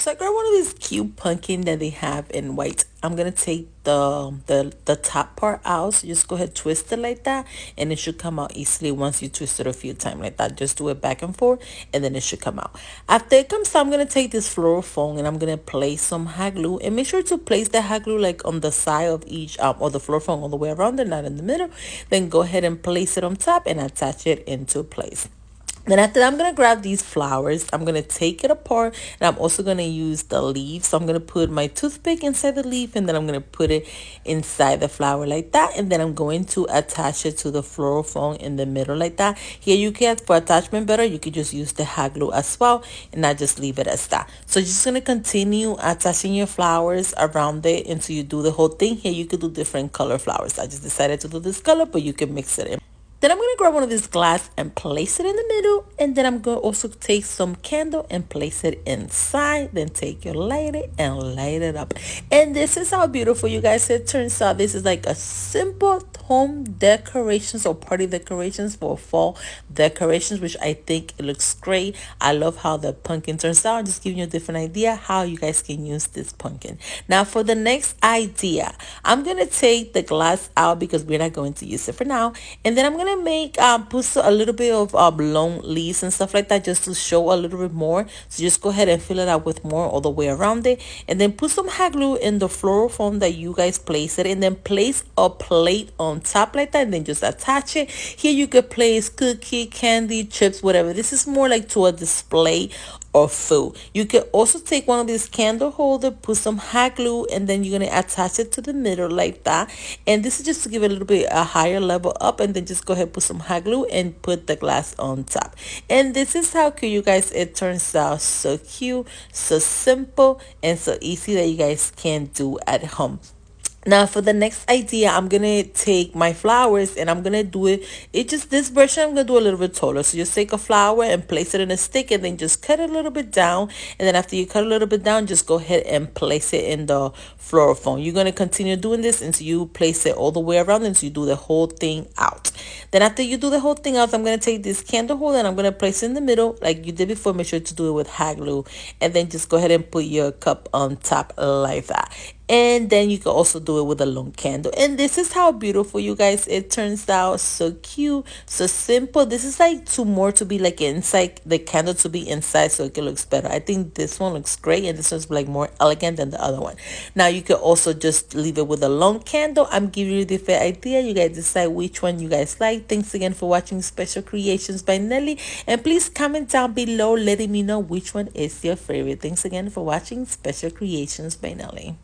So I grabbed one of these cute pumpkin that they have in white. I'm gonna take the top part out. So just go ahead, twist it like that, and it should come out easily once you twist it a few times like that. Just do it back and forth, and then it should come out. After it comes out, I'm gonna take this floral foam and I'm gonna place some hot glue, and make sure to place the hot glue like on the side of each or the floral foam all the way around it, not in the middle. Then go ahead and place it on top and attach it into place. Then after that, I'm going to grab these flowers. I'm going to take it apart, and I'm also going to use the leaves. So I'm going to put my toothpick inside the leaf, and then I'm going to put it inside the flower like that. And then I'm going to attach it to the floral foam in the middle like that. Here you can, for attachment better, you could just use the hot glue as well, and not just leave it as that. So you're just going to continue attaching your flowers around it until you do the whole thing. Here you could do different color flowers. I just decided to do this color, but you can mix it in. Then I'm going to grab one of these glass and place it in the middle. And then I'm going to also take some candle and place it inside. Then take your lighter and light it up. And this is how beautiful, you guys, it turns out. This is like a simple home decorations or party decorations for fall decorations, which I think it looks great. I love how the pumpkin turns out. I'm just giving you a different idea how you guys can use this pumpkin. Now for the next idea, I'm going to take the glass out because we're not going to use it for now. And then I'm going to make put a little bit of long leaves and stuff like that, just to show a little bit more. So just go ahead and fill it out with more all the way around it, and then put some hot glue in the floral foam that you guys place it, and then place a plate on top like that, and then just attach it. Here you could place cookie, candy, chips, whatever. This is more like to a display or food. You can also take one of these candle holder, put some hot glue, and then you're going to attach it to the middle like that. And this is just to give it a little bit a higher level up, and then just go ahead, put some hot glue and put the glass on top. And this is how cute, you guys, it turns out. So cute, so simple, and so easy that you guys can do at home. Now for the next idea, I'm gonna take my flowers and I'm gonna do it just this version I'm gonna do a little bit taller. So just take a flower and place it in a stick, and then just cut it a little bit down. And then after you cut a little bit down, just go ahead and place it in the floral foam. You're gonna continue doing this until you place it all the way around, until you do the whole thing out. Then after you do the whole thing out, I'm gonna take this candle holder and I'm gonna place it in the middle like you did before. Make sure to do it with hot glue, and then just go ahead and put your cup on top like that. And then you can also do it with a long candle. And this is how beautiful, you guys, it turns out. So cute, so simple. This is like to be like inside, the candle to be inside, so it looks better. I think this one looks great, and this one's like more elegant than the other one. Now you can also just leave it with a long candle. I'm giving you the fair idea. You guys decide which one you guys like. Thanks again for watching Special Creations by Nelly, and please comment down below letting me know which one is your favorite. Thanks again for watching Special Creations by Nelly.